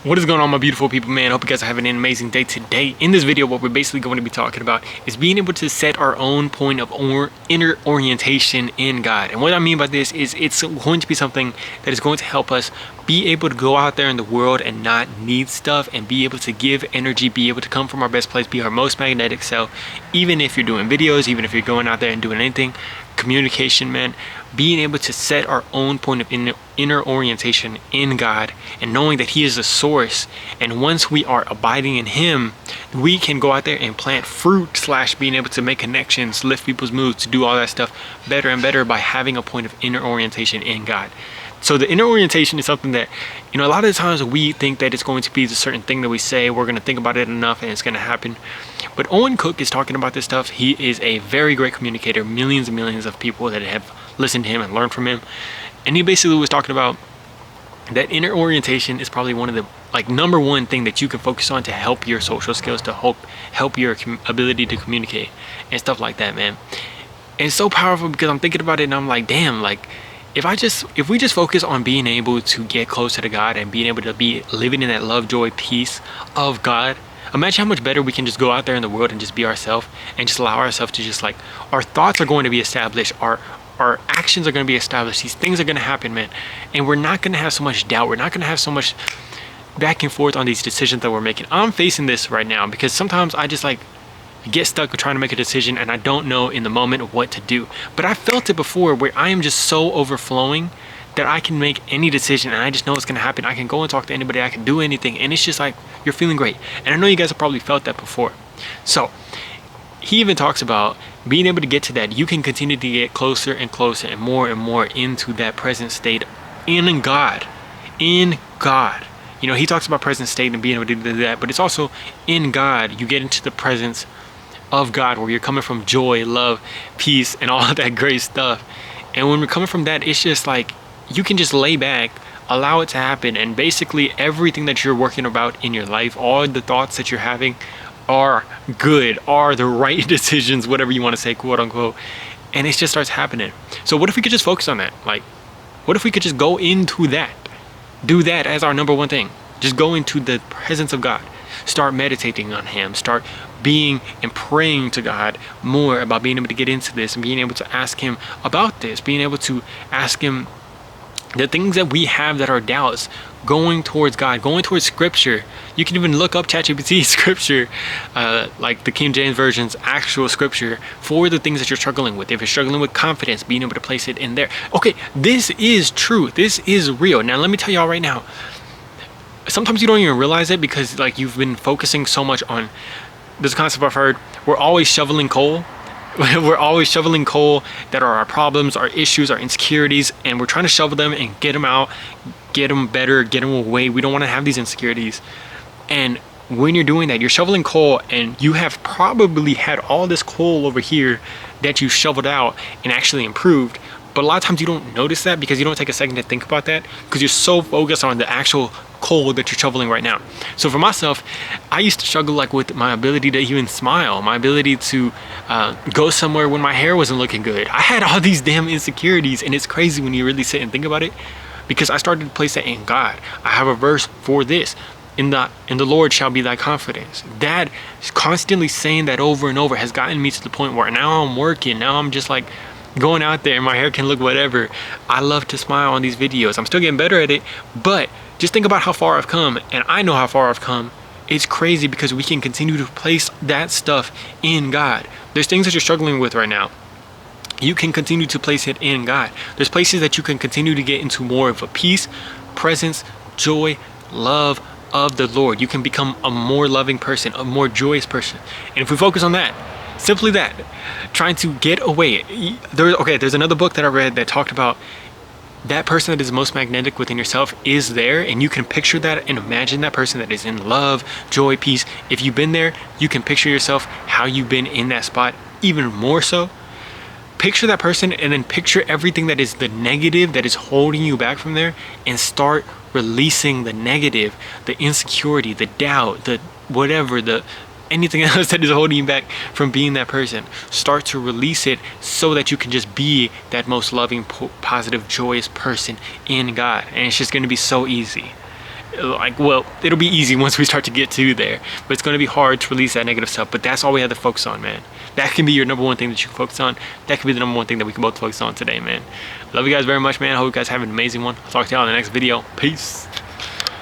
What is going on, my beautiful people, man? I hope you guys are having an amazing day today. In this video, what we're basically going to be talking about is being able to set our own point of inner orientation in God. And what I mean by this is it's going to be something that is going to help us be able to go out there in the world and not need stuff, and be able to give energy, be able to come from our best place, be our most magnetic self. Even if you're doing videos, even if you're going out there and doing anything, communication, man, being able to set our own point of inner orientation in God, and knowing that He is the source, and once we are abiding in Him, we can go out there and plant fruit / being able to make connections, lift people's moods, do all that stuff better and better by having a point of inner orientation in God. So the inner orientation is something that, a lot of the times we think that it's going to be the certain thing that we say, we're going to think about it enough and it's going to happen. But Owen Cook is talking about this stuff. He is a very great communicator. Millions and millions of people that have listened to him and learned from him. And he basically was talking about that inner orientation is probably one of the number one thing that you can focus on to help your social skills, to help your ability to communicate and stuff like that, man. And it's so powerful because I'm thinking about it and I'm like, damn, if we just focus on being able to get closer to God and being able to be living in that love, joy, peace of God, imagine how much better we can just go out there in the world and just be ourselves, and just allow ourselves to just our thoughts are going to be established, our actions are going to be established, these things are going to happen, man, and we're not going to have so much doubt, we're not going to have so much back and forth on these decisions that we're making. I'm facing this right now because sometimes I just get stuck with trying to make a decision and I don't know in the moment what to do. But I felt it before where I am just so overflowing that I can make any decision and I just know it's going to happen. I can go and talk to anybody, I can do anything, and it's just you're feeling great. And I know you guys have probably felt that before. So he even talks about being able to get to that. You can continue to get closer and closer and more into that present state in God. In God. He talks about present state and being able to do that, but it's also in God. You get into the presence of God, where you're coming from joy, love, peace, and all that great stuff. And when we're coming from that, it's just you can just lay back, allow it to happen, and basically everything that you're working about in your life, all the thoughts that you're having are good, are the right decisions, whatever you want to say, quote unquote, and it just starts happening. So what if we could just focus on that? What if we could just go into that, do that as our number one thing, just go into the presence of God, start meditating on Him, start being and praying to God more about being able to get into this, and being able to ask Him about this, being able to ask Him the things that we have that are doubts, going towards God, going towards Scripture. You can even look up ChatGPT Scripture, the King James Version's actual Scripture for the things that you're struggling with. If you're struggling with confidence, being able to place it in there. Okay, this is true. This is real. Now let me tell y'all right now, sometimes you don't even realize it because you've been focusing so much on this concept I've heard. We're always shoveling coal. We're always shoveling coal that are our problems, our issues, our insecurities, and we're trying to shovel them and get them out, get them better, get them away. We don't want to have these insecurities. And when you're doing that, you're shoveling coal, and you have probably had all this coal over here that you shoveled out and actually improved. But a lot of times you don't notice that because you don't take a second to think about that, because you're so focused on the actual coal that you're shoveling right now. So for myself, I used to struggle with my ability to even smile, my ability to go somewhere when my hair wasn't looking good. I had all these damn insecurities, and it's crazy when you really sit and think about it, because I started to place that in God. I have a verse for this. In the Lord shall be thy confidence. That constantly saying that over and over has gotten me to the point where now I'm working. Now I'm just going out there and my hair can look whatever. I love to smile on these videos. I'm still getting better at it, but just think about how far I've come, and I know how far I've come. It's crazy because we can continue to place that stuff in God. There's things that you're struggling with right now. You can continue to place it in God. There's places that you can continue to get into more of a peace, presence, joy, love of the Lord. You can become a more loving person, a more joyous person. And if we focus on that, simply that, trying to get away. There's another book that I read that talked about that person that is most magnetic within yourself is there, and you can picture that and imagine that person that is in love, joy, peace. If you've been there, you can picture yourself how you've been in that spot even more so. Picture that person, and then picture everything that is the negative that is holding you back from there, and start releasing the negative, the insecurity, the doubt, the whatever, anything else that is holding you back from being that person. Start to release it so that you can just be that most loving, positive, joyous person in God. And it's just going to be so easy. like, well, it'll be easy once we start to get to there, but it's going to be hard to release that negative stuff. But that's all we have to focus on, man. That can be your number one thing that you can focus on. That can be the number one thing that we can both focus on today, man. Love you guys very much, man. I hope you guys have an amazing one. I'll talk to y'all in the next video. Peace.